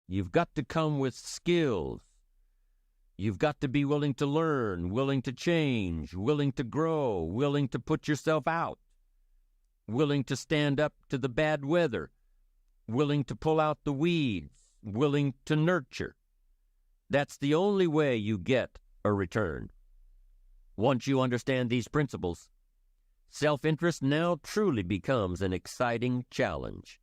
You've got to come with skills. You've got to be willing to learn, willing to change, willing to grow, willing to put yourself out, willing to stand up to the bad weather, willing to pull out the weeds, willing to nurture. That's the only way you get a return. Once you understand these principles, self-interest now truly becomes an exciting challenge,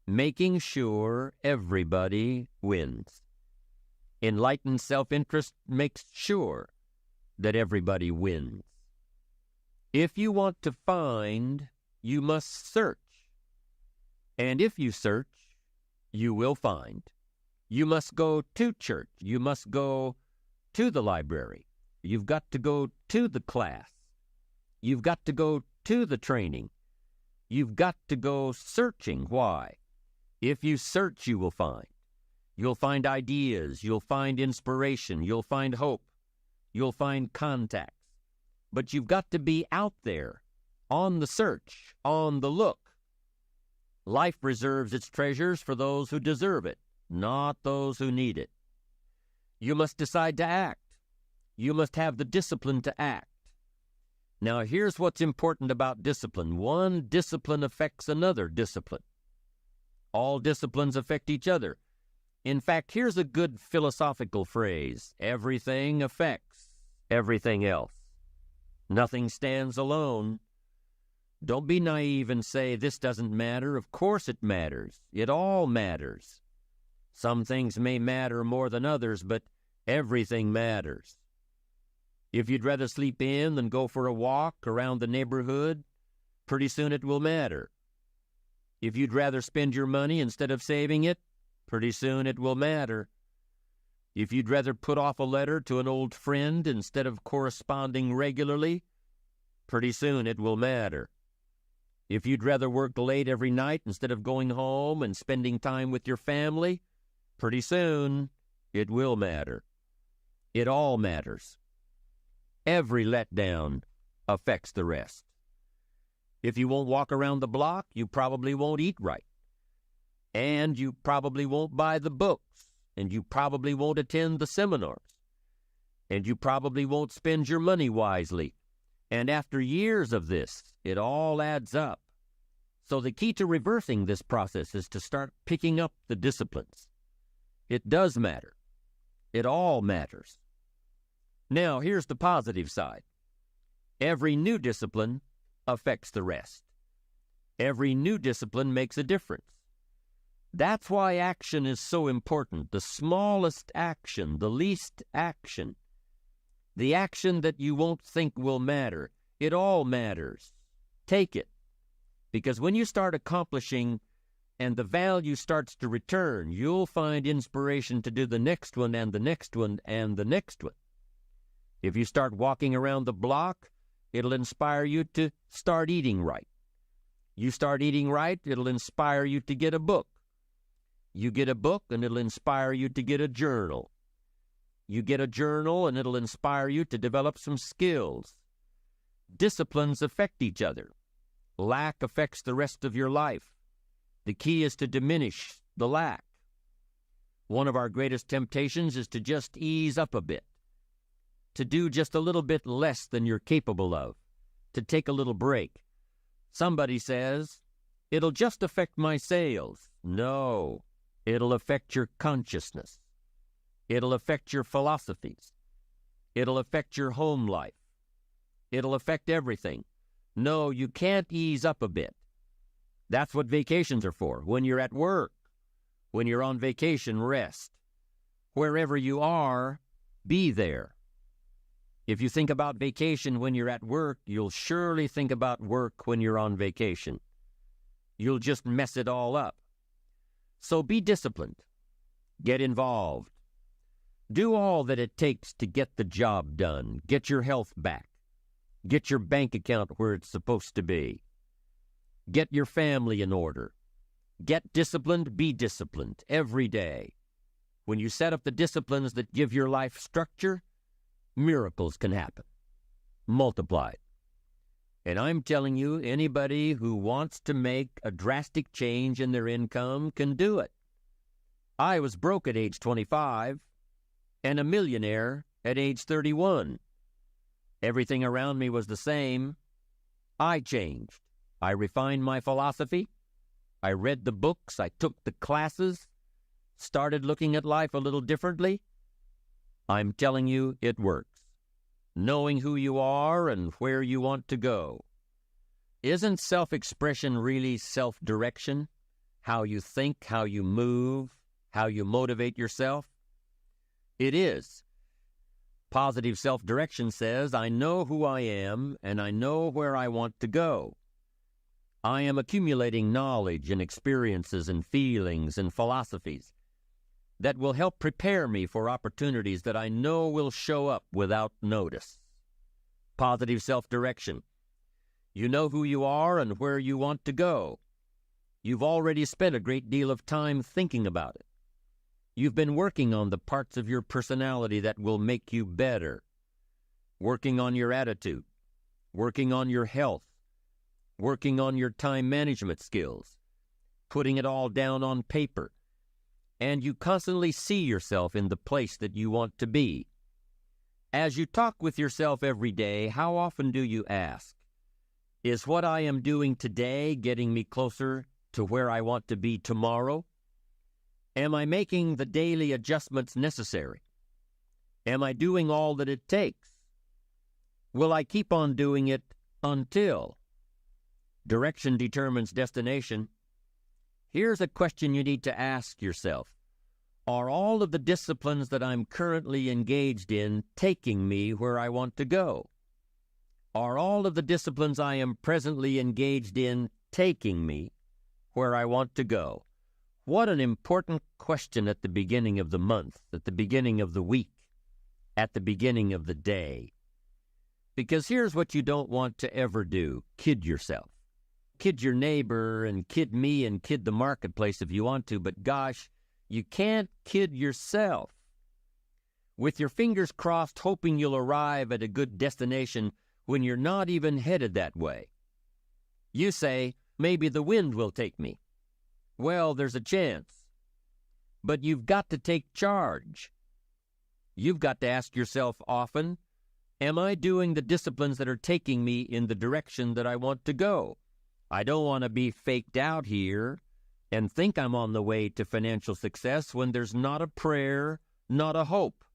making sure everybody wins. Enlightened self-interest makes sure that everybody wins. If you want to find, you must search. And if you search, you will find. You must go to church. You must go to the library. You've got to go to the class. You've got to go to the training. You've got to go searching. Why? If you search, you will find. You'll find ideas. You'll find inspiration. You'll find hope. You'll find contacts. But you've got to be out there, on the search, on the look. Life reserves its treasures for those who deserve it, not those who need it. You must decide to act. You must have the discipline to act. Now, here's what's important about discipline. One discipline affects another discipline. All disciplines affect each other. In fact, here's a good philosophical phrase. Everything affects everything else. Nothing stands alone. Don't be naive and say, this doesn't matter. Of course it matters. It all matters. Some things may matter more than others, but everything matters. If you'd rather sleep in than go for a walk around the neighborhood, pretty soon it will matter. If you'd rather spend your money instead of saving it, pretty soon it will matter. If you'd rather put off a letter to an old friend instead of corresponding regularly, pretty soon it will matter. If you'd rather work late every night instead of going home and spending time with your family, pretty soon it will matter. It all matters. Every letdown affects the rest. If you won't walk around the block, you probably won't eat right. And you probably won't buy the books. And you probably won't attend the seminars. And you probably won't spend your money wisely. And after years of this, it all adds up. So the key to reversing this process is to start picking up the disciplines. It does matter. It all matters. Now, here's the positive side. Every new discipline affects the rest. Every new discipline makes a difference. That's why action is so important. The smallest action, the least action, the action that you won't think will matter, it all matters. Take it. Because when you start accomplishing and the value starts to return, you'll find inspiration to do the next one and the next one and the next one. If you start walking around the block, it'll inspire you to start eating right. You start eating right, it'll inspire you to get a book. You get a book, and it'll inspire you to get a journal. You get a journal, and it'll inspire you to develop some skills. Disciplines affect each other. Lack affects the rest of your life. The key is to diminish the lack. One of our greatest temptations is to just ease up a bit, to do just a little bit less than you're capable of, to take a little break. Somebody says, it'll just affect my sales. No, it'll affect your consciousness. It'll affect your philosophies. It'll affect your home life. It'll affect everything. No, you can't ease up a bit. That's what vacations are for. When you're at work, when you're on vacation, rest. Wherever you are, be there. If you think about vacation when you're at work, you'll surely think about work when you're on vacation. You'll just mess it all up. So be disciplined. Get involved. Do all that it takes to get the job done. Get your health back. Get your bank account where it's supposed to be. Get your family in order. Get disciplined, be disciplined every day. When you set up the disciplines that give your life structure, miracles can happen. Multiplied. And I'm telling you, anybody who wants to make a drastic change in their income can do it. I was broke at age 25 and a millionaire at age 31. Everything around me was the same. I changed. I refined my philosophy. I read the books. I took the classes. Started looking at life a little differently. I'm telling you, it works. Knowing who you are and where you want to go. Isn't self-expression really self-direction? How you think, how you move, how you motivate yourself? It is. Positive self-direction says, I know who I am and I know where I want to go. I am accumulating knowledge and experiences and feelings and philosophies that will help prepare me for opportunities that I know will show up without notice. Positive self-direction. You know who you are and where you want to go. You've already spent a great deal of time thinking about it. You've been working on the parts of your personality that will make you better. Working on your attitude. Working on your health. Working on your time management skills. Putting it all down on paper. And you constantly see yourself in the place that you want to be. As you talk with yourself every day, how often do you ask, is what I am doing today getting me closer to where I want to be tomorrow? Am I making the daily adjustments necessary? Am I doing all that it takes? Will I keep on doing it until? Direction determines destination. Here's a question you need to ask yourself. Are all of the disciplines that I'm currently engaged in taking me where I want to go? Are all of the disciplines I am presently engaged in taking me where I want to go? What an important question at the beginning of the month, at the beginning of the week, at the beginning of the day. Because here's what you don't want to ever do. Kid yourself. Kid your neighbor and kid me and kid the marketplace if you want to, but gosh, you can't kid yourself. With your fingers crossed hoping you'll arrive at a good destination when you're not even headed that way. You say, maybe the wind will take me. Well, there's a chance. But you've got to take charge. You've got to ask yourself often, am I doing the disciplines that are taking me in the direction that I want to go? I don't want to be faked out here and think I'm on the way to financial success when there's not a prayer, not a hope.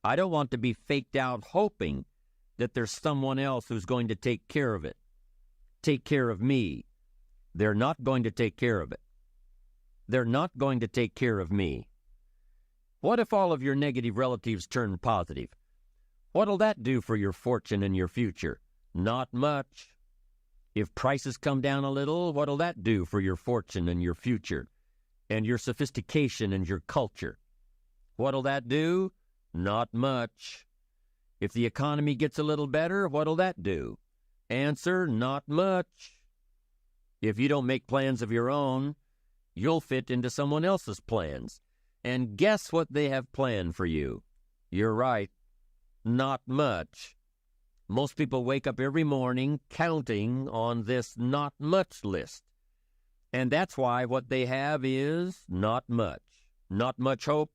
I don't want to be faked out hoping that there's someone else who's going to take care of it, take care of me. They're not going to take care of it. They're not going to take care of me. What if all of your negative relatives turn positive? What'll that do for your fortune and your future? Not much. If prices come down a little, what'll that do for your fortune and your future and your sophistication and your culture? What'll that do? Not much. If the economy gets a little better, what'll that do? Answer, not much. If you don't make plans of your own, you'll fit into someone else's plans. And guess what they have planned for you? You're right. Not much. Most people wake up every morning counting on this not much list. And that's why what they have is not much. Not much hope,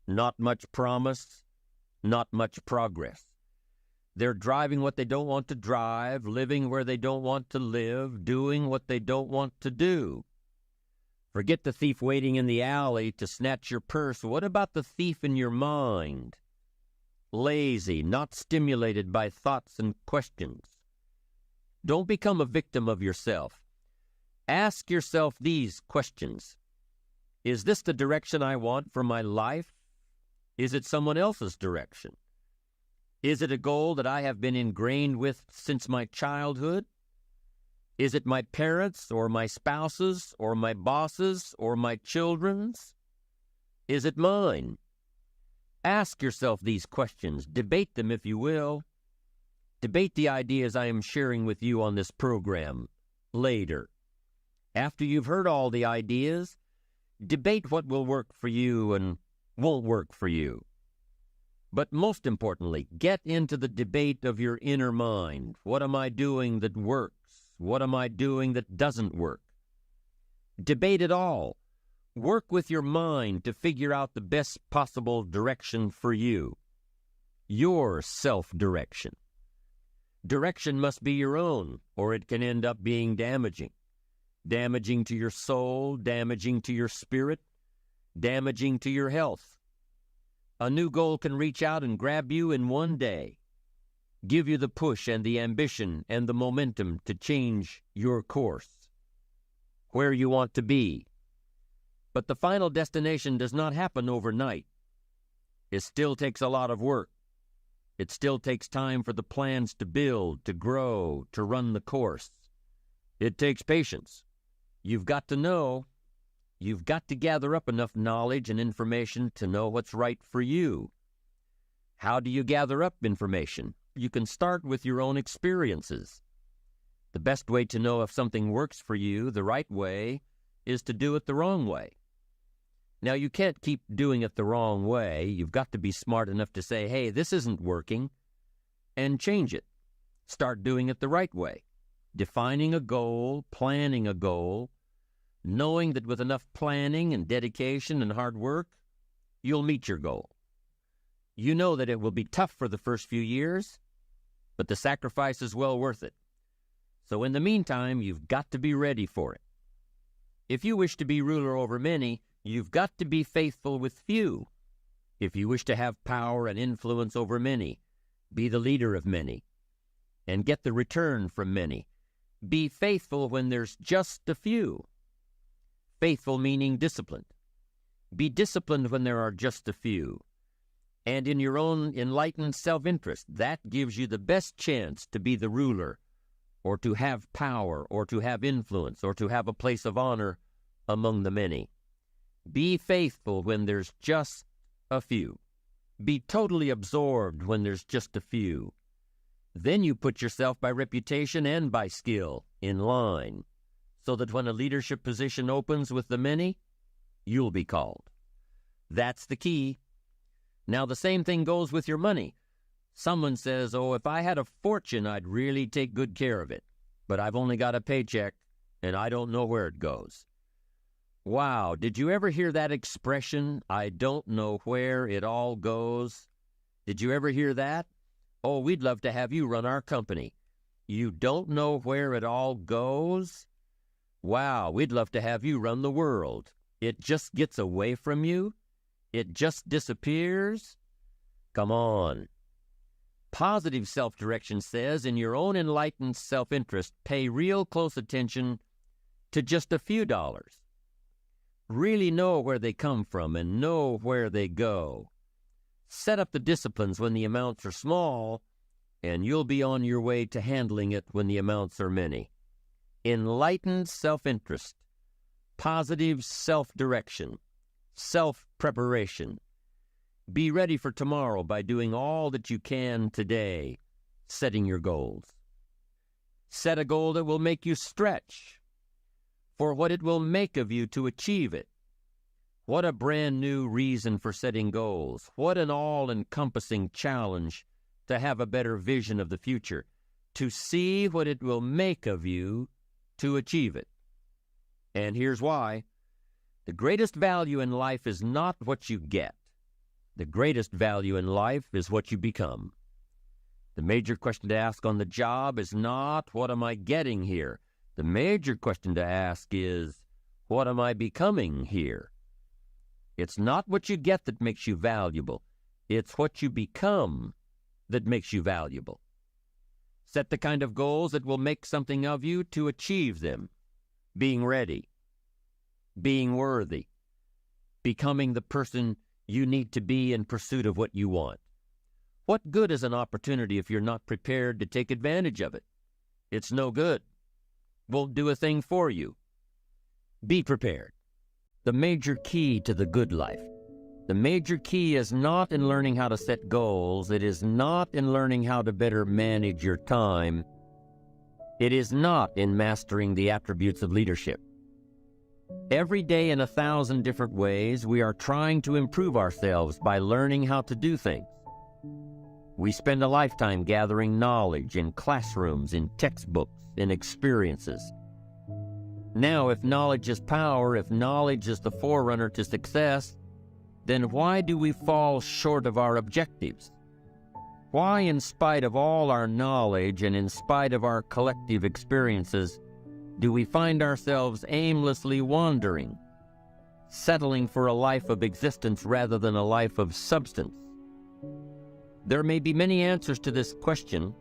not much promise, not much progress. They're driving what they don't want to drive, living where they don't want to live, doing what they don't want to do. Forget the thief waiting in the alley to snatch your purse. What about the thief in your mind? Lazy, not stimulated by thoughts and questions. Don't become a victim of yourself. Ask yourself these questions. Is this the direction I want for my life? Is it someone else's direction? Is it a goal that I have been ingrained with since my childhood? Is it my parents' or my spouse's or my boss's or my children's? Is it mine? Ask yourself these questions. Debate them if you will. Debate the ideas I am sharing with you on this program later. After you've heard all the ideas, debate what will work for you and won't work for you. But most importantly, get into the debate of your inner mind. What am I doing that works? What am I doing that doesn't work? Debate it all. Work with your mind to figure out the best possible direction for you. Your self-direction. Direction must be your own, or it can end up being damaging. Damaging to your soul, damaging to your spirit, damaging to your health. A new goal can reach out and grab you in one day, give you the push and the ambition and the momentum to change your course, where you want to be. But the final destination does not happen overnight. It still takes a lot of work. It still takes time for the plans to build, to grow, to run the course. It takes patience. You've got to know. You've got to gather up enough knowledge and information to know what's right for you. How do you gather up information? You can start with your own experiences. The best way to know if something works for you the right way is to do it the wrong way. Now, you can't keep doing it the wrong way. You've got to be smart enough to say, hey, this isn't working, and change it. Start doing it the right way. Defining a goal, planning a goal, knowing that with enough planning and dedication and hard work, you'll meet your goal. You know that it will be tough for the first few years, but the sacrifice is well worth it. So in the meantime, you've got to be ready for it. If you wish to be ruler over many, you've got to be faithful with few. If you wish to have power and influence over many, be the leader of many, and get the return from many. Be faithful when there's just a few. Faithful meaning disciplined. Be disciplined when there are just a few. And in your own enlightened self-interest, that gives you the best chance to be the ruler, or to have power, or to have influence, or to have a place of honor among the many. Be faithful when there's just a few. Be totally absorbed when there's just a few. Then you put yourself by reputation and by skill in line, so that when a leadership position opens with the many, you'll be called. That's the key. Now, the same thing goes with your money. Someone says, oh, if I had a fortune, I'd really take good care of it. But I've only got a paycheck, and I don't know where it goes. Wow, did you ever hear that expression, I don't know where it all goes? Did you ever hear that? Oh, we'd love to have you run our company. You don't know where it all goes? Wow, we'd love to have you run the world. It just gets away from you? It just disappears? Come on. Positive self-direction says, in your own enlightened self-interest, pay real close attention to just a few dollars. Really know where they come from and know where they go. Set up the disciplines when the amounts are small, and you'll be on your way to handling it when the amounts are many. Enlightened self-interest, positive self-direction, self-preparation. Be ready for tomorrow by doing all that you can today, setting your goals. Set a goal that will make you stretch for what it will make of you to achieve it. What a brand new reason for setting goals. What an all-encompassing challenge to have a better vision of the future, to see what it will make of you to achieve it. And here's why. The greatest value in life is not what you get. The greatest value in life is what you become. The major question to ask on the job is not, what am I getting here? The major question to ask is, what am I becoming here? It's not what you get that makes you valuable. It's what you become that makes you valuable. Set the kind of goals that will make something of you to achieve them. Being ready, being worthy, becoming the person you need to be in pursuit of what you want. What good is an opportunity if you're not prepared to take advantage of it? It's no good. Won't do a thing for you. Be prepared. The major key to the good life. The major key is not in learning how to set goals. It is not in learning how to better manage your time. It is not in mastering the attributes of leadership. Every day in 1,000 different ways, we are trying to improve ourselves by learning how to do things. We spend a lifetime gathering knowledge in classrooms, in textbooks, in experiences. Now, if knowledge is power, if knowledge is the forerunner to success, then why do we fall short of our objectives? Why, in spite of all our knowledge and in spite of our collective experiences, do we find ourselves aimlessly wandering, settling for a life of existence rather than a life of substance? There may be many answers to this question.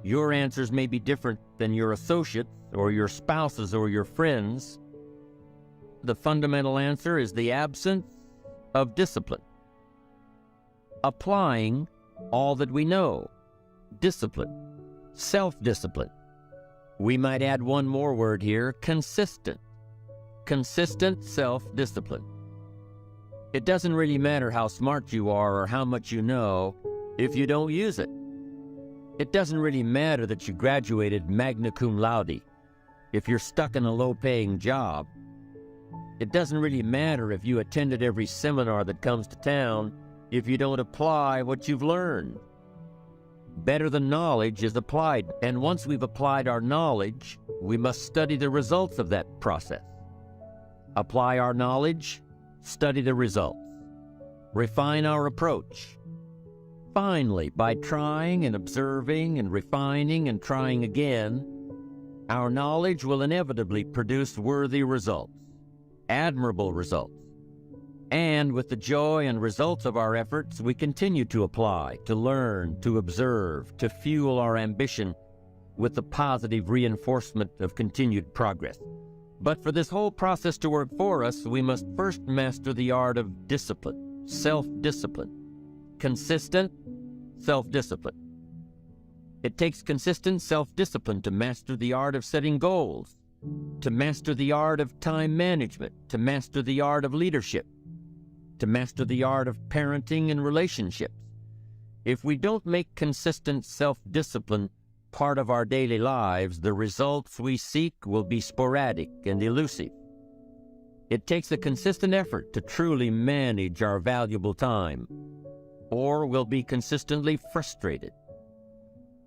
Your answers may be different than your associates or your spouses or your friends. The fundamental answer is the absence of discipline. Applying all that we know. Discipline. Self-discipline. We might add one more word here: consistent. Consistent self-discipline. It doesn't really matter how smart you are or how much you know if you don't use it. It doesn't really matter that you graduated magna cum laude if you're stuck in a low-paying job. It doesn't really matter if you attended every seminar that comes to town if you don't apply what you've learned. Better than knowledge is applied, and once we've applied our knowledge, we must study the results of that process. Apply our knowledge, study the results. Refine our approach. Finally, by trying and observing and refining and trying again, our knowledge will inevitably produce worthy results, admirable results. And with the joy and results of our efforts, we continue to apply, to learn, to observe, to fuel our ambition with the positive reinforcement of continued progress. But for this whole process to work for us, we must first master the art of discipline, self-discipline, consistent self-discipline. It takes consistent self-discipline to master the art of setting goals, to master the art of time management, to master the art of leadership, to master the art of parenting and relationships. If we don't make consistent self-discipline part of our daily lives, the results we seek will be sporadic and elusive. It takes a consistent effort to truly manage our valuable time, or we'll be consistently frustrated.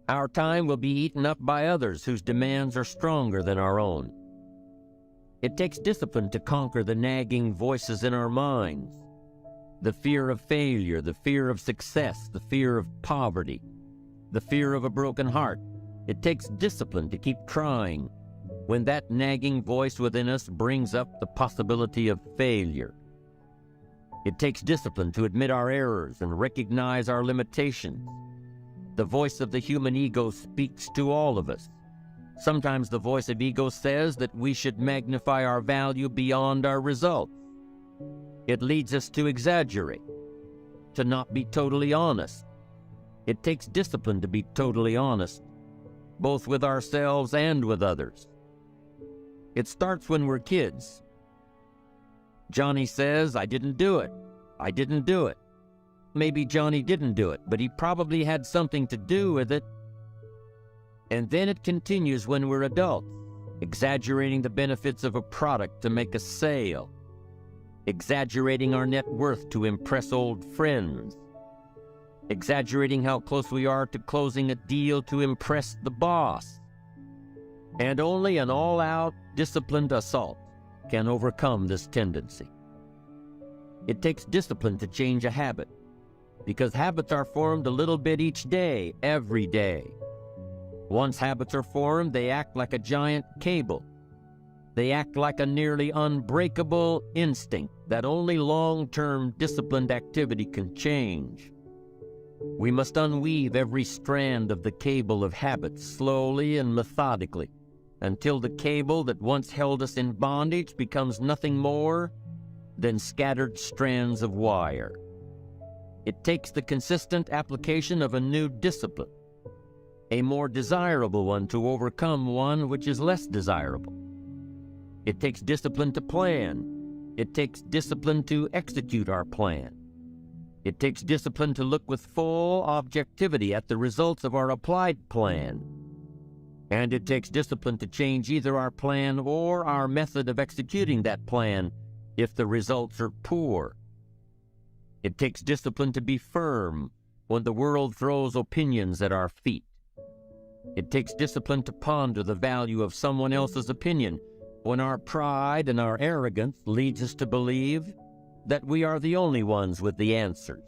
Our time will be eaten up by others whose demands are stronger than our own. It takes discipline to conquer the nagging voices in our minds, the fear of failure, the fear of success, the fear of poverty, the fear of a broken heart. It takes discipline to keep trying when that nagging voice within us brings up the possibility of failure. It takes discipline to admit our errors and recognize our limitations. The voice of the human ego speaks to all of us. Sometimes the voice of ego says that we should magnify our value beyond our results. It leads us to exaggerate, to not be totally honest. It takes discipline to be totally honest, both with ourselves and with others. It starts when we're kids. Johnny says, "I didn't do it. I didn't do it." Maybe Johnny didn't do it, but he probably had something to do with it. And then it continues when we're adults, exaggerating the benefits of a product to make a sale, exaggerating our net worth to impress old friends, exaggerating how close we are to closing a deal to impress the boss. And only an all-out, disciplined assault can overcome this tendency. It takes discipline to change a habit, because habits are formed a little bit each day, every day. Once habits are formed, they act like a giant cable. They act like a nearly unbreakable instinct that only long-term disciplined activity can change. We must unweave every strand of the cable of habits slowly and methodically until the cable that once held us in bondage becomes nothing more than scattered strands of wire. It takes the consistent application of a new discipline, a more desirable one, to overcome one which is less desirable. It takes discipline to plan. It takes discipline to execute our plan. It takes discipline to look with full objectivity at the results of our applied plan. And it takes discipline to change either our plan or our method of executing that plan if the results are poor. It takes discipline to be firm when the world throws opinions at our feet. It takes discipline to ponder the value of someone else's opinion when our pride and our arrogance leads us to believe that we are the only ones with the answers.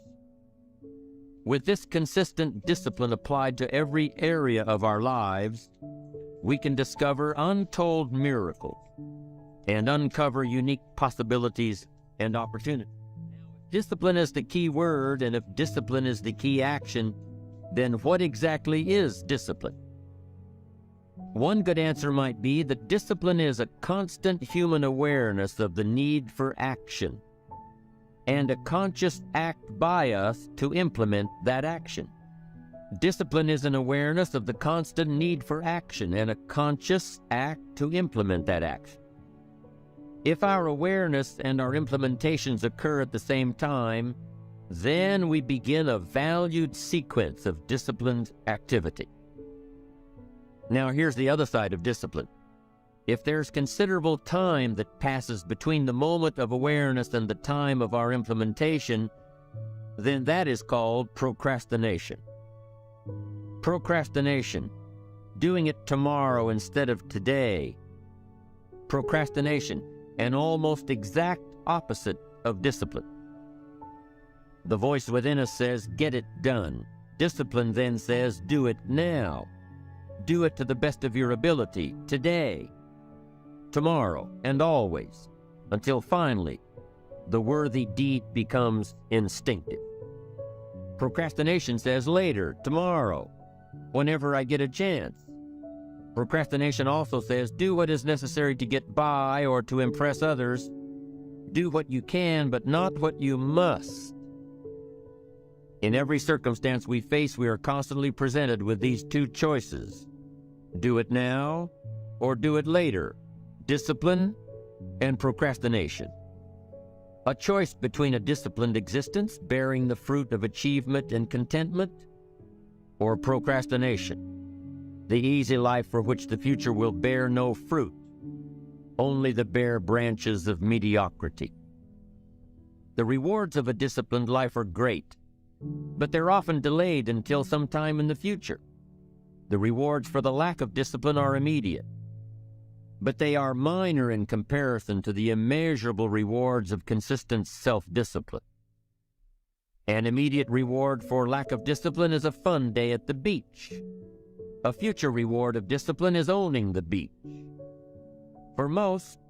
With this consistent discipline applied to every area of our lives, we can discover untold miracles and uncover unique possibilities and opportunities. Discipline is the key word, and if discipline is the key action, then what exactly is discipline? One good answer might be that discipline is a constant human awareness of the need for action and a conscious act by us to implement that action. Discipline is an awareness of the constant need for action and a conscious act to implement that action. If our awareness and our implementations occur at the same time, then we begin a valued sequence of disciplined activity. Now here's the other side of discipline. If there's considerable time that passes between the moment of awareness and the time of our implementation, then that is called procrastination. Procrastination, doing it tomorrow instead of today. Procrastination, an almost exact opposite of discipline. The voice within us says, get it done. Discipline then says, do it now. Do it to the best of your ability, today, tomorrow, and always, until finally, the worthy deed becomes instinctive. Procrastination says later, tomorrow, whenever I get a chance. Procrastination also says, do what is necessary to get by or to impress others. Do what you can, but not what you must. In every circumstance we face, we are constantly presented with these two choices. Do it now or do it later. Discipline and procrastination. A choice between a disciplined existence bearing the fruit of achievement and contentment, or procrastination, the easy life for which the future will bear no fruit, only the bare branches of mediocrity. The rewards of a disciplined life are great, but they're often delayed until some time in the future. The rewards for the lack of discipline are immediate, but they are minor in comparison to the immeasurable rewards of consistent self-discipline. An immediate reward for lack of discipline is a fun day at the beach. A future reward of discipline is owning the beach. For most,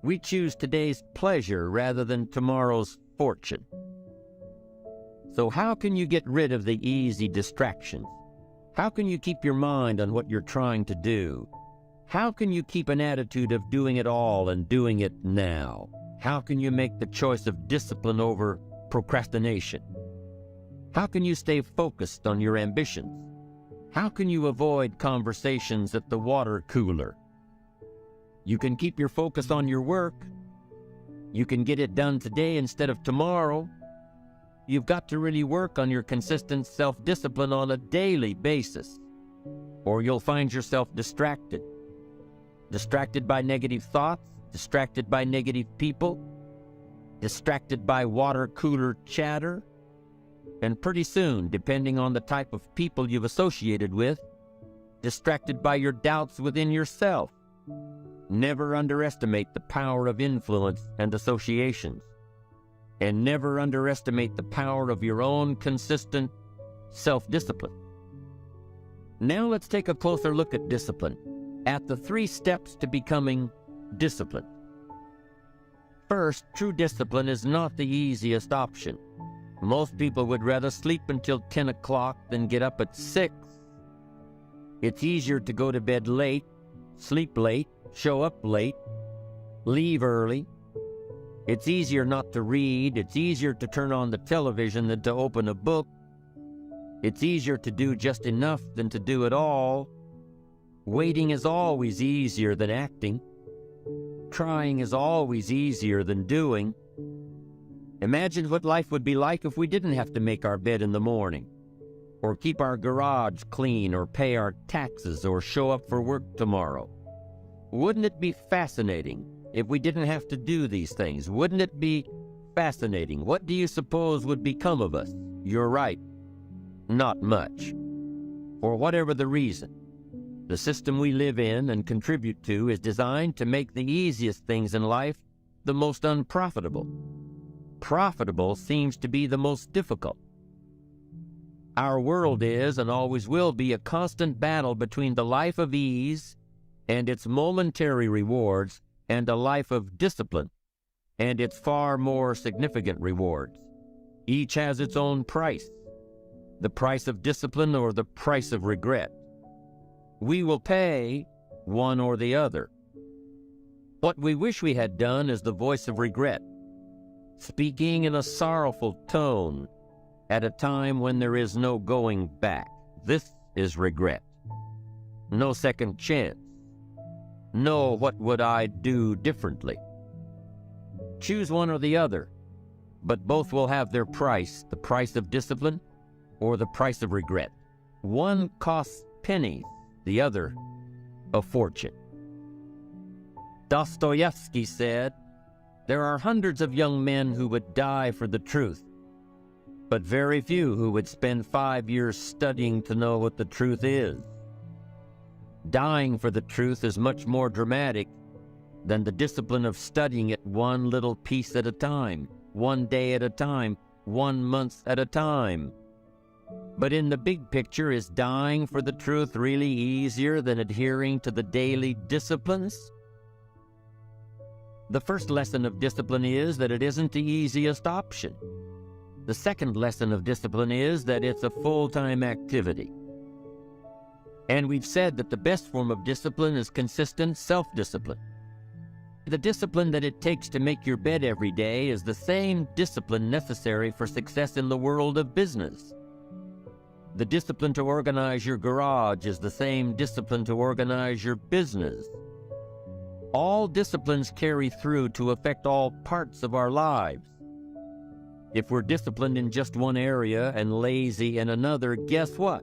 we choose today's pleasure rather than tomorrow's fortune. So how can you get rid of the easy distractions? How can you keep your mind on what you're trying to do? How can you keep an attitude of doing it all and doing it now? How can you make the choice of discipline over procrastination? How can you stay focused on your ambitions? How can you avoid conversations at the water cooler? You can keep your focus on your work. You can get it done today instead of tomorrow. You've got to really work on your consistent self-discipline on a daily basis, or you'll find yourself distracted. Distracted by negative thoughts, distracted by negative people, distracted by water cooler chatter, and pretty soon, depending on the type of people you've associated with, distracted by your doubts within yourself. Never underestimate the power of influence and associations, and never underestimate the power of your own consistent self-discipline. Now let's take a closer look at discipline, at the 3 steps to becoming disciplined. First, true discipline is not the easiest option. Most people would rather sleep until 10 o'clock than get up at 6. It's easier to go to bed late, sleep late, show up late, leave early. It's easier not to read. It's easier to turn on the television than to open a book. It's easier to do just enough than to do it all. Waiting is always easier than acting. Trying is always easier than doing. Imagine what life would be like if we didn't have to make our bed in the morning, or keep our garage clean, or pay our taxes, or show up for work tomorrow. Wouldn't it be fascinating if we didn't have to do these things? Wouldn't it be fascinating? What do you suppose would become of us? You're right, not much. For whatever the reason, The system we live in and contribute to is designed to make the easiest things in life the most unprofitable. Profitable seems to be the most difficult. Our world is and always will be a constant battle between the life of ease and its momentary rewards and a life of discipline and its far more significant rewards. Each has its own price, the price of discipline or the price of regret. We will pay one or the other. What we wish we had done is the voice of regret, speaking in a sorrowful tone at a time when there is no going back. This is regret. No second chance. No, what would I do differently? Choose one or the other, but both will have their price, the price of discipline or the price of regret. One costs pennies, the other a fortune. Dostoevsky said, "There are hundreds of young men who would die for the truth, but very few who would spend 5 years studying to know what the truth is." Dying for the truth is much more dramatic than the discipline of studying it one little piece at a time, one day at a time, 1 month at a time. But in the big picture, is dying for the truth really easier than adhering to the daily disciplines? The first lesson of discipline is that it isn't the easiest option. The second lesson of discipline is that it's a full-time activity. And we've said that the best form of discipline is consistent self-discipline. The discipline that it takes to make your bed every day is the same discipline necessary for success in the world of business. The discipline to organize your garage is the same discipline to organize your business. All disciplines carry through to affect all parts of our lives. If we're disciplined in just one area and lazy in another, guess what?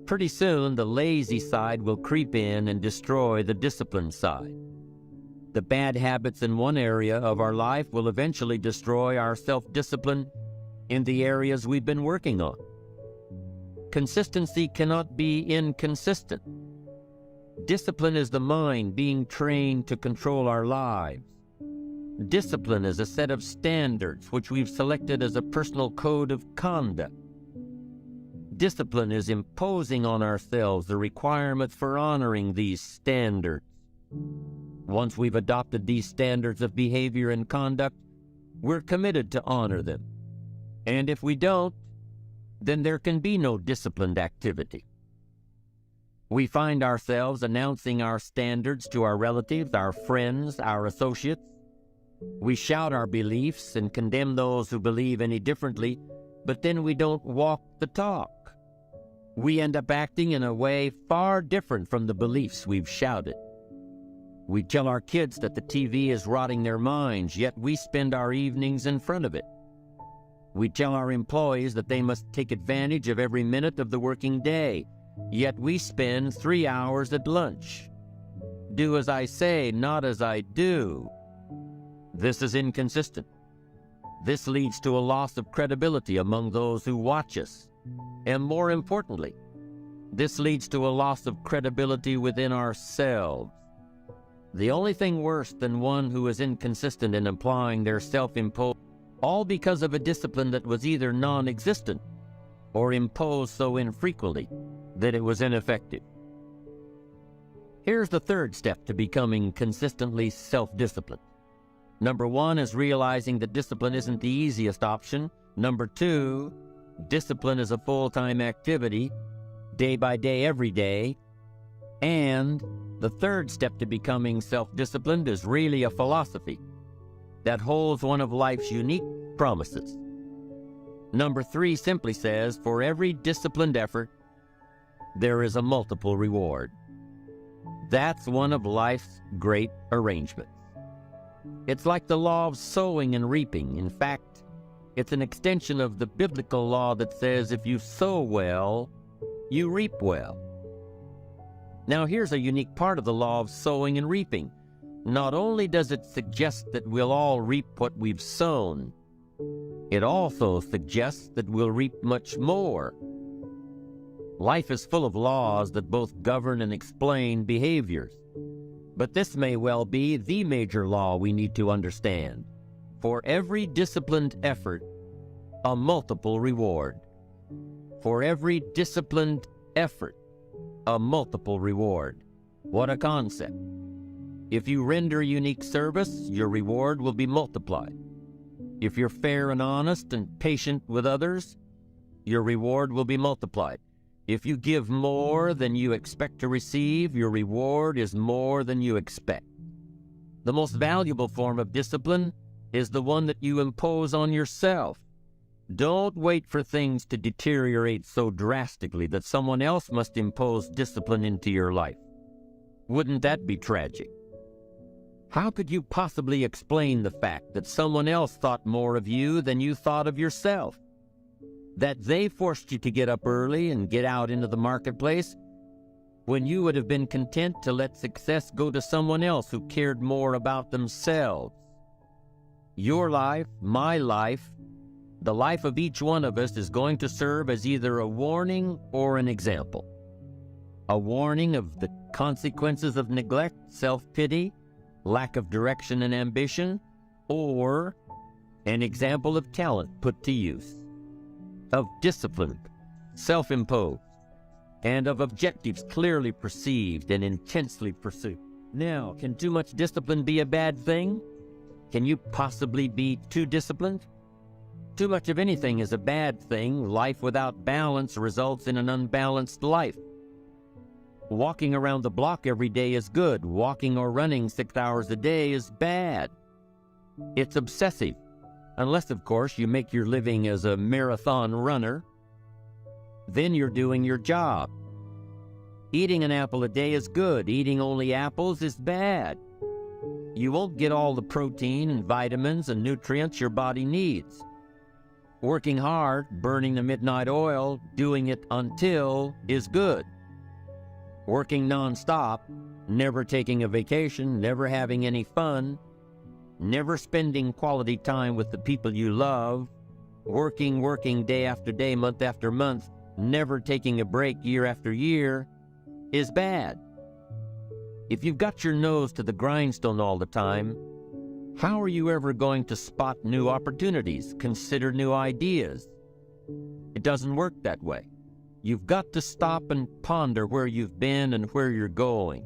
Pretty soon, the lazy side will creep in and destroy the disciplined side. The bad habits in one area of our life will eventually destroy our self-discipline in the areas we've been working on. Consistency cannot be inconsistent. Discipline is the mind being trained to control our lives. Discipline is a set of standards which we've selected as a personal code of conduct. Discipline is imposing on ourselves the requirement for honoring these standards. Once we've adopted these standards of behavior and conduct, we're committed to honor them. And if we don't, then there can be no disciplined activity. We find ourselves announcing our standards to our relatives, our friends, our associates. We shout our beliefs and condemn those who believe any differently, but then we don't walk the talk. We end up acting in a way far different from the beliefs we've shouted. We tell our kids that the TV is rotting their minds, yet we spend our evenings in front of it. We tell our employees that they must take advantage of every minute of the working day, yet we spend 3 hours at lunch. Do as I say, not as I do. This is inconsistent. This leads to a loss of credibility among those who watch us. And more importantly, this leads to a loss of credibility within ourselves. The only thing worse than one who is inconsistent in applying their self-imposed, all because of a discipline that was either non-existent or imposed so infrequently that it was ineffective. Here's the third step to becoming consistently self-disciplined. Number 1 is realizing that discipline isn't the easiest option. Number 2, discipline is a full-time activity, day by day, every day. And the third step to becoming self-disciplined is really a philosophy that holds one of life's unique promises. Number 3 simply says, for every disciplined effort, there is a multiple reward. That's one of life's great arrangements. It's like the law of sowing and reaping. In fact, it's an extension of the biblical law that says if you sow well, you reap well. Now here's a unique part of the law of sowing and reaping. Not only does it suggest that we'll all reap what we've sown, it also suggests that we'll reap much more. Life is full of laws that both govern and explain behaviors. But this may well be the major law we need to understand. For every disciplined effort, a multiple reward. For every disciplined effort, a multiple reward. What a concept. If you render unique service, your reward will be multiplied. If you're fair and honest and patient with others, your reward will be multiplied. If you give more than you expect to receive, your reward is more than you expect. The most valuable form of discipline is the one that you impose on yourself. Don't wait for things to deteriorate so drastically that someone else must impose discipline into your life. Wouldn't that be tragic? How could you possibly explain the fact that someone else thought more of you than you thought of yourself? That they forced you to get up early and get out into the marketplace when you would have been content to let success go to someone else who cared more about themselves. Your life, my life, the life of each one of us is going to serve as either a warning or an example. A warning of the consequences of neglect, self-pity, lack of direction and ambition, or an example of talent put to use, of discipline, self-imposed, and of objectives clearly perceived and intensely pursued. Now, can too much discipline be a bad thing? Can you possibly be too disciplined? Too much of anything is a bad thing. Life without balance results in an unbalanced life. Walking around the block every day is good. Walking or running 6 hours a day is bad. It's obsessive. Unless, of course, you make your living as a marathon runner. Then you're doing your job. Eating an apple a day is good. Eating only apples is bad. You won't get all the protein and vitamins and nutrients your body needs. Working hard, burning the midnight oil, doing it until is good. Working nonstop, never taking a vacation, never having any fun, never spending quality time with the people you love, working day after day, month after month, never taking a break year after year, is bad. If you've got your nose to the grindstone all the time, how are you ever going to spot new opportunities, consider new ideas? It doesn't work that way. You've got to stop and ponder where you've been and where you're going.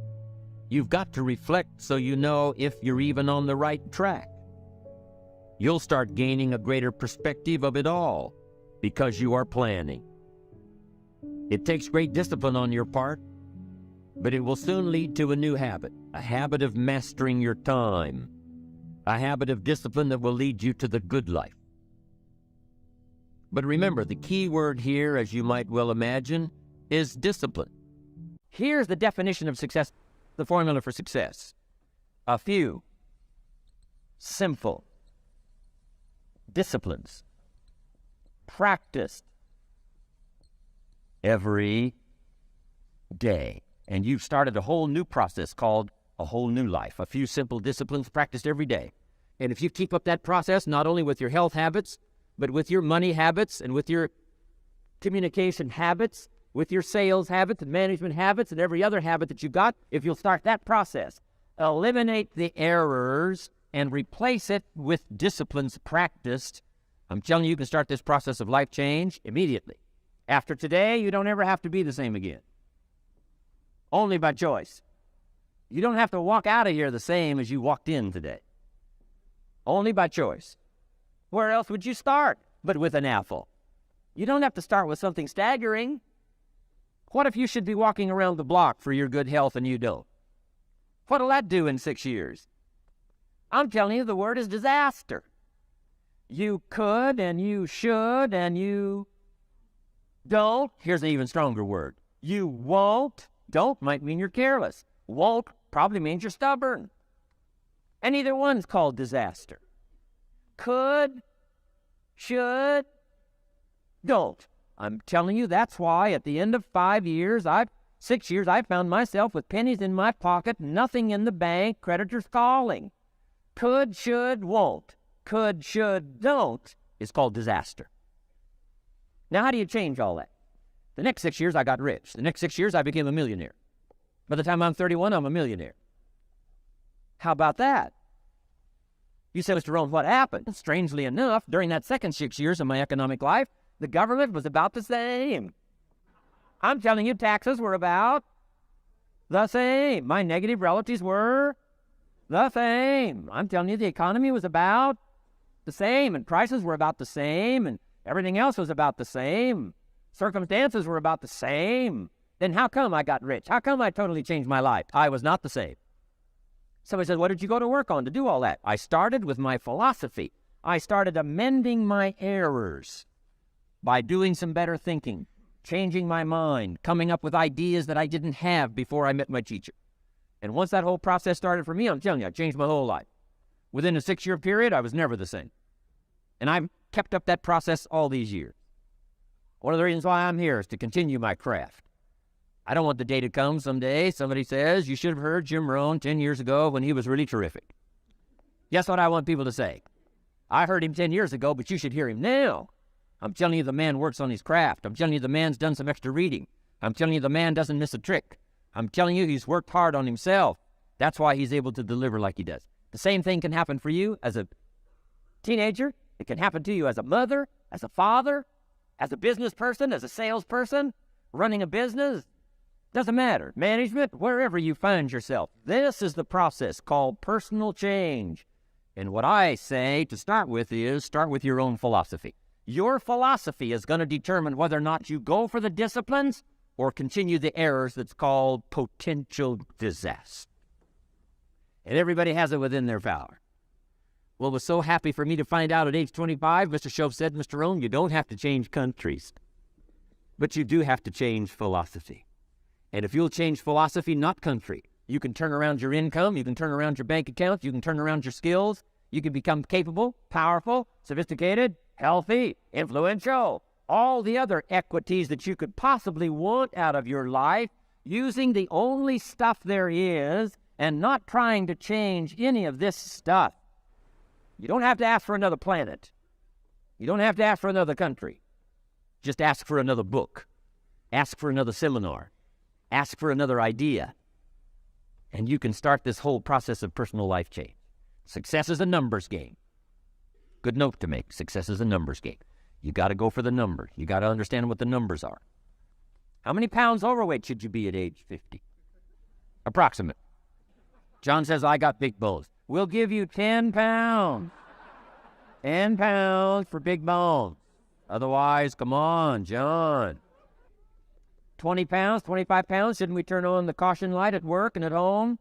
You've got to reflect so you know if you're even on the right track. You'll start gaining a greater perspective of it all because you are planning. It takes great discipline on your part, but it will soon lead to a new habit, a habit of mastering your time, a habit of discipline that will lead you to the good life. But remember, the key word here, as you might well imagine, is discipline. Here's the definition of success, the formula for success. A few simple disciplines practiced every day. And you've started a whole new process called a whole new life. A few simple disciplines practiced every day. And if you keep up that process, not only with your health habits, but with your money habits and with your communication habits, with your sales habits and management habits and every other habit that you've got, if you'll start that process, eliminate the errors and replace it with disciplines practiced, I'm telling you, you can start this process of life change immediately. After today, you don't ever have to be the same again. Only by choice. You don't have to walk out of here the same as you walked in today. Only by choice. Where else would you start but with an apple? You don't have to start with something staggering. What if you should be walking around the block for your good health and you don't? What'll that do in 6 years? I'm telling you, the word is disaster. You could and you should and you don't. Here's an even stronger word. You won't. Don't might mean you're careless. Won't probably means you're stubborn. And either one's called disaster. Could, should, don't. I'm telling you, that's why at the end of 6 years, I found myself with pennies in my pocket, nothing in the bank, creditors calling. Could, should, won't. Could, should, don't is called disaster. Now, how do you change all that? The next 6 years, I got rich. The next 6 years, I became a millionaire. By the time I'm 31, I'm a millionaire. How about that? You said, Mr. Rohn, what happened? Strangely enough, during that second 6 years of my economic life, the government was about the same. I'm telling you, taxes were about the same. My negative relatives were the same. I'm telling you, the economy was about the same, and prices were about the same, and everything else was about the same. Circumstances were about the same. Then how come I got rich? How come I totally changed my life? I was not the same. Somebody said, what did you go to work on to do all that? I started with my philosophy. I started amending my errors by doing some better thinking, changing my mind, coming up with ideas that I didn't have before I met my teacher. And once that whole process started for me, I'm telling you, I changed my whole life. Within a 6-year period, I was never the same. And I've kept up that process all these years. One of the reasons why I'm here is to continue my craft. I don't want the day to come someday somebody says, you should have heard Jim Rohn 10 years ago when he was really terrific. Guess what I want people to say? I heard him 10 years ago, but you should hear him now. I'm telling you, the man works on his craft. I'm telling you, the man's done some extra reading. I'm telling you, the man doesn't miss a trick. I'm telling you, he's worked hard on himself. That's why he's able to deliver like he does. The same thing can happen for you as a teenager. It can happen to you as a mother, as a father, as a business person, as a salesperson, running a business. Doesn't matter. Management, wherever you find yourself. This is the process called personal change. And what I say to start with is start with your own philosophy. Your philosophy is going to determine whether or not you go for the disciplines or continue the errors that's called potential disaster. And everybody has it within their power. Well, it was so happy for me to find out at age 25, Mr. Shove said, Mr. Rohn, you don't have to change countries, but you do have to change philosophy. And if you'll change philosophy, not country, you can turn around your income, you can turn around your bank account, you can turn around your skills, you can become capable, powerful, sophisticated, healthy, influential, all the other equities that you could possibly want out of your life, using the only stuff there is and not trying to change any of this stuff. You don't have to ask for another planet. You don't have to ask for another country. Just ask for another book. Ask for another seminar. Ask for another idea. And you can start this whole process of personal life change. Success is a numbers game. Good note to make. Success is a numbers game. You got to go for the number. You got to understand what the numbers are. How many pounds overweight should you be at age 50? Approximate. John says, I got big bones. We'll give you 10 pounds. 10 pounds for big bones. Otherwise, come on, John. 20 pounds, 25 pounds, shouldn't we turn on the caution light at work and at home?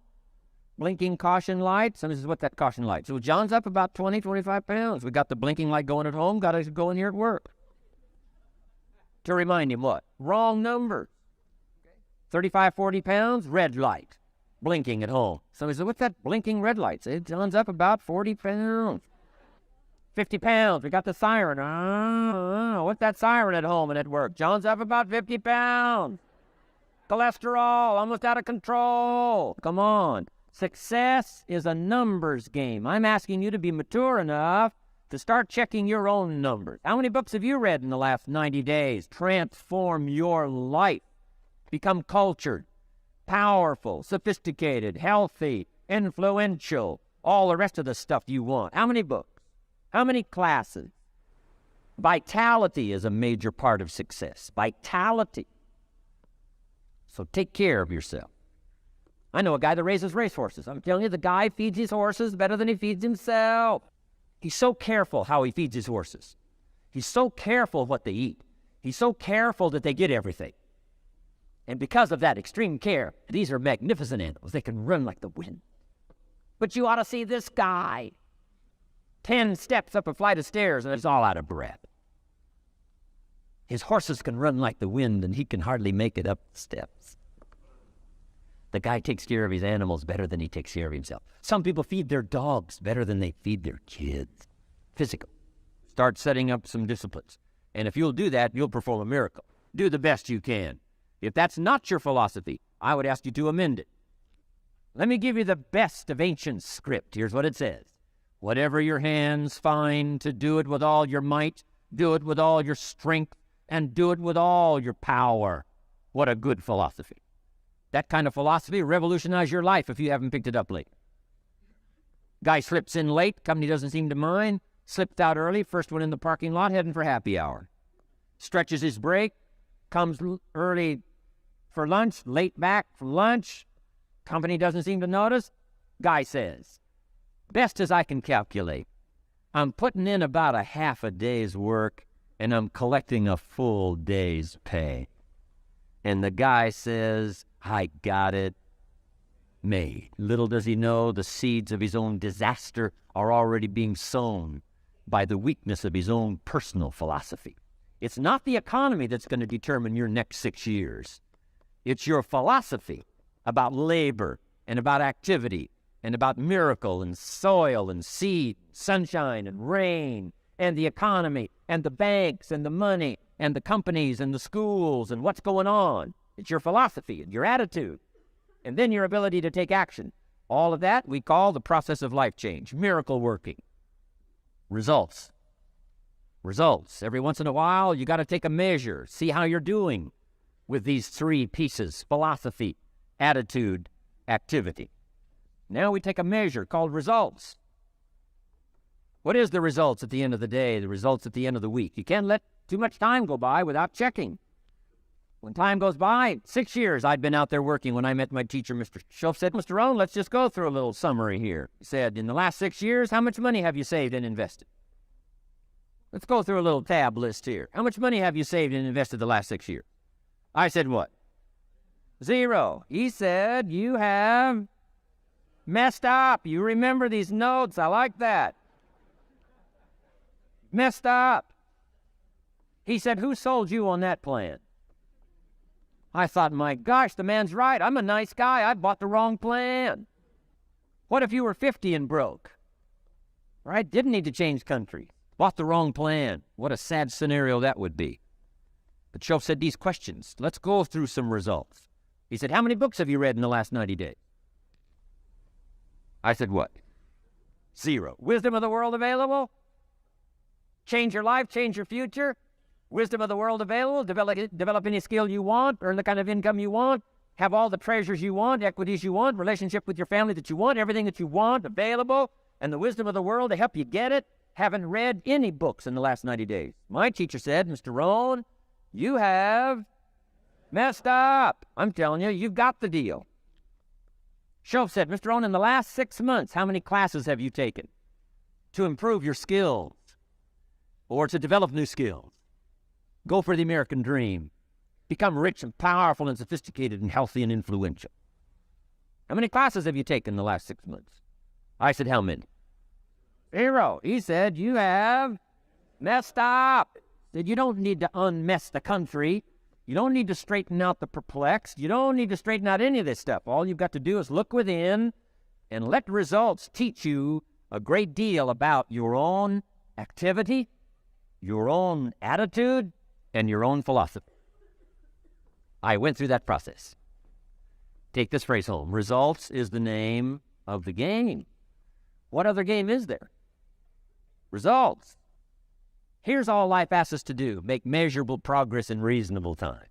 Blinking caution light. Somebody says, what's that caution light? So John's up about 20, 25 pounds. We got the blinking light going at home, got to go in here at work. To remind him what? Wrong number. 35, 40 pounds, red light. Blinking at home. Somebody says, what's that blinking red light? Say, John's up about 40 pounds. 50 pounds, we got the siren. What's that siren at home and at work? John's up about 50 pounds. Cholesterol, almost out of control. Come on. Success is a numbers game. I'm asking you to be mature enough to start checking your own numbers. How many books have you read in the last 90 days? Transform your life. Become cultured, powerful, sophisticated, healthy, influential, all the rest of the stuff you want. How many books? How many classes? Vitality is a major part of success. Vitality. So take care of yourself. I know a guy that raises racehorses. I'm telling you, the guy feeds his horses better than he feeds himself. He's so careful how he feeds his horses. He's so careful what they eat. He's so careful that they get everything. And because of that extreme care, these are magnificent animals. They can run like the wind. But you ought to see this guy. 10 steps up a flight of stairs, and he's all out of breath. His horses can run like the wind, and he can hardly make it up the steps. The guy takes care of his animals better than he takes care of himself. Some people feed their dogs better than they feed their kids. Physical. Start setting up some disciplines. And if you'll do that, you'll perform a miracle. Do the best you can. If that's not your philosophy, I would ask you to amend it. Let me give you the best of ancient script. Here's what it says. Whatever your hands find to do it with all your might, do it with all your strength, and do it with all your power. What a good philosophy. That kind of philosophy revolutionized your life if you haven't picked it up late. Guy slips in late, company doesn't seem to mind, slipped out early, first one in the parking lot, heading for happy hour. Stretches his break, comes early for lunch, late back from lunch, company doesn't seem to notice. Guy says, best as I can calculate, I'm putting in about a half a day's work and I'm collecting a full day's pay. And the guy says, I got it made. Little does he know the seeds of his own disaster are already being sown by the weakness of his own personal philosophy. It's not the economy that's going to determine your next 6 years. It's your philosophy about labor and about activity and about miracle and soil and seed, sunshine and rain and the economy and the banks and the money and the companies and the schools and what's going on. It's your philosophy and your attitude. And then your ability to take action. All of that we call the process of life change, miracle working. Results. Results. Every once in a while, you got to take a measure, see how you're doing with these three pieces, philosophy, attitude, activity. Now we take a measure called results. What is the results at the end of the day, the results at the end of the week? You can't let too much time go by without checking. When time goes by, 6 years I'd been out there working when I met my teacher, Mr. Schoaf said, Mr. Rohn, let's just go through a little summary here. He said, in the last 6 years, how much money have you saved and invested? Let's go through a little tab list here. How much money have you saved and invested the last 6 years? I said, what? 0. He said, you have messed up. You remember these notes. I like that. Messed up. He said, who sold you on that plan? I thought, my gosh, the man's right. I'm a nice guy. I bought the wrong plan. What if you were 50 and broke? Right? Didn't need to change country. Bought the wrong plan. What a sad scenario that would be. But Schoaf said these questions. Let's go through some results. He said, how many books have you read in the last 90 days? I said, what? 0. Wisdom of the world available? Change your life, change your future? Wisdom of the world available, develop any skill you want, earn the kind of income you want, have all the treasures you want, equities you want, relationship with your family that you want, everything that you want available, and the wisdom of the world to help you get it. Haven't read any books in the last 90 days. My teacher said, Mr. Rohn, you have messed up. I'm telling you, you've got the deal. Schoaf said, Mr. Rohn, in the last 6 months, how many classes have you taken to improve your skills or to develop new skills? Go for the American dream. Become rich and powerful and sophisticated and healthy and influential. How many classes have you taken in the last 6 months? I said, how many? 0. He said, you have messed up. He said, you don't need to unmess the country. You don't need to straighten out the perplexed. You don't need to straighten out any of this stuff. All you've got to do is look within and let results teach you a great deal about your own activity, your own attitude, and your own philosophy. I went through that process. Take this phrase home. Results is the name of the game. What other game is there? Results. Here's all life asks us to do. Make measurable progress in reasonable time.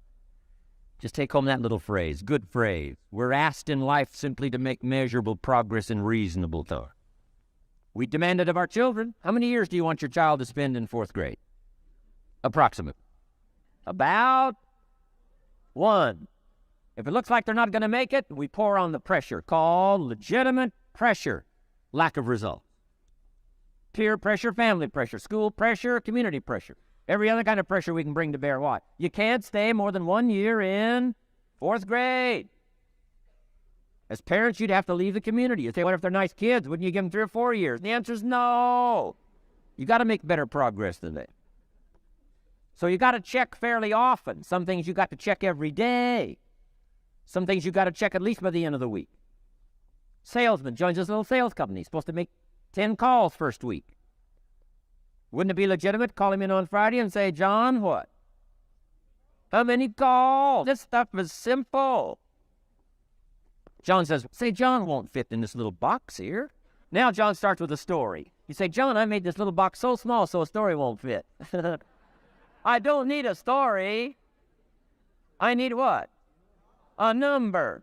Just take home that little phrase. Good phrase. We're asked in life simply to make measurable progress in reasonable time. We demand it of our children. How many years do you want your child to spend in 4th grade? Approximately. About 1. If it looks like they're not going to make it, we pour on the pressure called legitimate pressure, lack of results. Peer pressure, family pressure, school pressure, community pressure. Every other kind of pressure we can bring to bear. What? You can't stay more than 1 year in 4th grade. As parents, you'd have to leave the community. You say, what if they're nice kids? Wouldn't you give them 3 or 4 years? The answer is no. You got to make better progress than that. So you got to check fairly often. Some things you got to check every day. Some things you got to check at least by the end of the week. Salesman joins this little sales company. He's supposed to make 10 calls first week. Wouldn't it be legitimate? Call him in on Friday and say, John, what? How many calls? This stuff is simple. John says, say, John won't fit in this little box here. Now John starts with a story. You say, John, I made this little box so small so a story won't fit. I don't need a story. I need what? A number.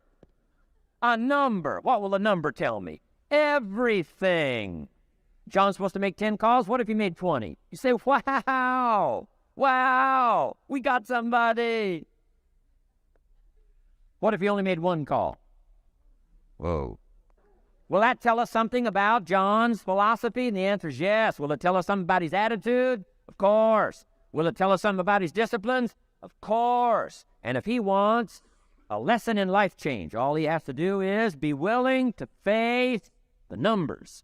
A number. What will a number tell me? Everything. John's supposed to make 10 calls. What if he made 20? You say, wow, wow, we got somebody. What if he only made 1 call? Whoa. Will that tell us something about John's philosophy? And the answer is yes. Will it tell us something about his attitude? Of course. Will it tell us something about his disciplines? Of course. And if he wants a lesson in life change, all he has to do is be willing to face the numbers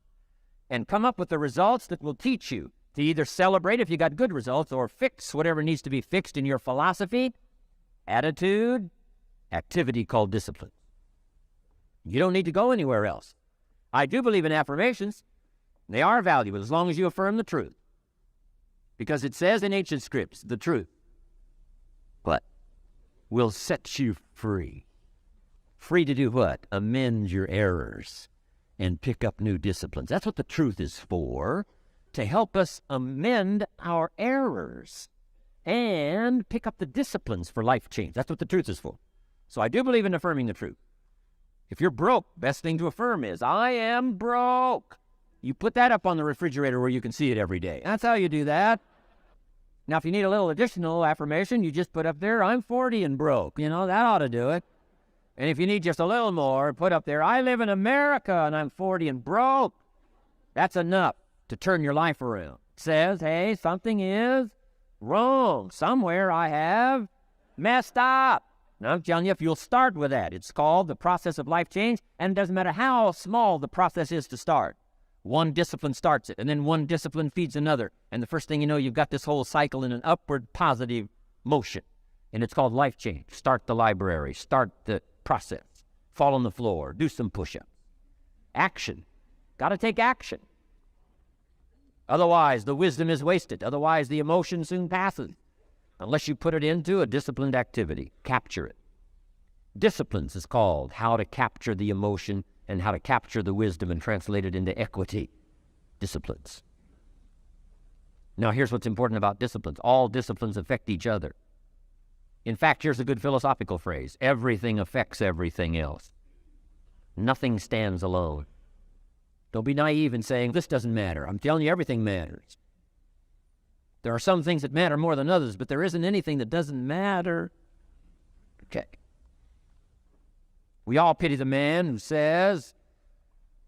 and come up with the results that will teach you to either celebrate if you got good results or fix whatever needs to be fixed in your philosophy, attitude, activity called discipline. You don't need to go anywhere else. I do believe in affirmations. They are valuable as long as you affirm the truth. Because it says in ancient scripts, the truth, what? Will set you free. Free to do what? Amend your errors and pick up new disciplines. That's what the truth is for, to help us amend our errors and pick up the disciplines for life change. That's what the truth is for. So I do believe in affirming the truth. If you're broke, best thing to affirm is, I am broke. You put that up on the refrigerator where you can see it every day. That's how you do that. Now, if you need a little additional affirmation, you just put up there, I'm 40 and broke. You know, that ought to do it. And if you need just a little more, put up there, I live in America and I'm 40 and broke. That's enough to turn your life around. It says, hey, something is wrong. Somewhere I have messed up. Now, I'm telling you, if you'll start with that, it's called the process of life change, and it doesn't matter how small the process is to start. One discipline starts it, and then one discipline feeds another. And the first thing you know, you've got this whole cycle in an upward positive motion. And it's called life change. Start the library. Start the process. Fall on the floor. Do some push-ups. Action. Got to take action. Otherwise, the wisdom is wasted. Otherwise, the emotion soon passes. Unless you put it into a disciplined activity. Capture it. Disciplines is called how to capture the emotion and how to capture the wisdom and translate it into equity. Disciplines. Now, here's what's important about disciplines. All disciplines affect each other. In fact, here's a good philosophical phrase. Everything affects everything else. Nothing stands alone. Don't be naive in saying, this doesn't matter. I'm telling you, everything matters. There are some things that matter more than others, but there isn't anything that doesn't matter. Okay. We all pity the man who says,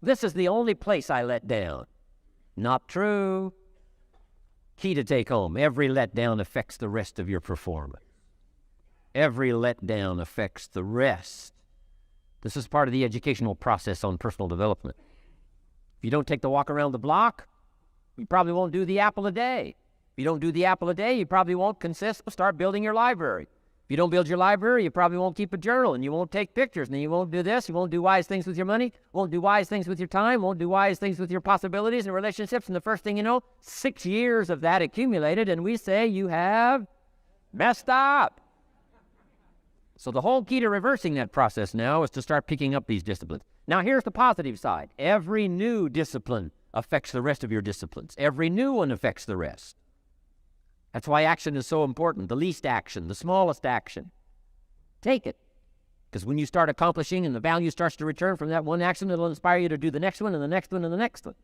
this is the only place I let down. Not true. Key to take home. Every letdown affects the rest of your performance. Every letdown affects the rest. This is part of the educational process on personal development. If you don't take the walk around the block, you probably won't do the apple a day. If you don't do the apple a day, you probably won't start building your library. If you don't build your library, you probably won't keep a journal, and you won't take pictures, and then you won't do this, you won't do wise things with your money, won't do wise things with your time, won't do wise things with your possibilities and relationships, and the first thing you know, 6 years of that accumulated, and we say you have messed up. So the whole key to reversing that process now is to start picking up these disciplines. Now here's the positive side. Every new discipline affects the rest of your disciplines. Every new one affects the rest. That's why action is so important. The least action, the smallest action. Take it. Because when you start accomplishing and the value starts to return from that one action, it'll inspire you to do the next one and the next one and the next one.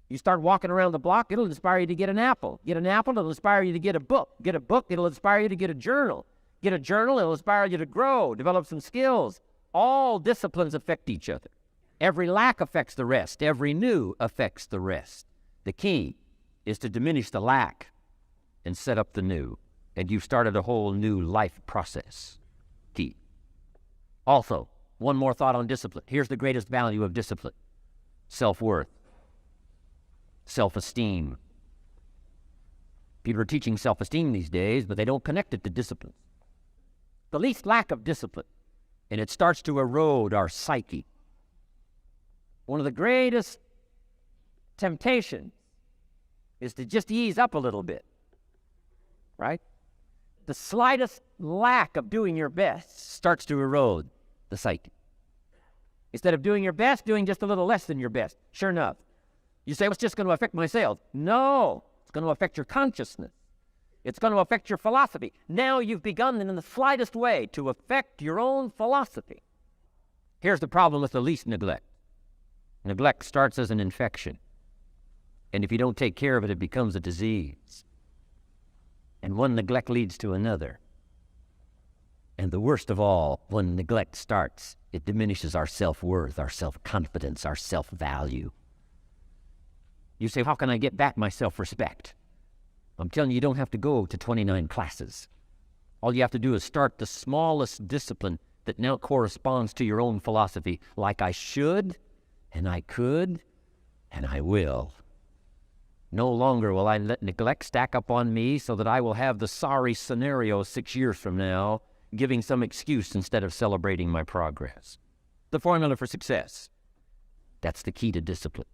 You start walking around the block, it'll inspire you to get an apple. Get an apple, it'll inspire you to get a book. Get a book, it'll inspire you to get a journal. Get a journal, it'll inspire you to grow, develop some skills. All disciplines affect each other. Every lack affects the rest. Every new affects the rest. The key is to diminish the lack and set up the new. And you've started a whole new life process. Key. Also, one more thought on discipline. Here's the greatest value of discipline. Self-worth. Self-esteem. People are teaching self-esteem these days, but they don't connect it to discipline. The least lack of discipline, and it starts to erode our psyche. One of the greatest temptations is to just ease up a little bit, right? The slightest lack of doing your best starts to erode the psyche. Instead of doing your best, doing just a little less than your best. Sure enough. You say, well, it's just going to affect my sales. No, it's going to affect your consciousness. It's going to affect your philosophy. Now you've begun in the slightest way to affect your own philosophy. Here's the problem with the least neglect. Neglect starts as an infection. And if you don't take care of it, it becomes a disease. And one neglect leads to another. And the worst of all, when neglect starts, it diminishes our self-worth, our self-confidence, our self-value. You say, how can I get back my self-respect? I'm telling you, you don't have to go to 29 classes. All you have to do is start the smallest discipline that now corresponds to your own philosophy, like I should, and I could, and I will. No longer will I let neglect stack up on me so that I will have the sorry scenario 6 years from now, giving some excuse instead of celebrating my progress. The formula for success. That's the key to discipline.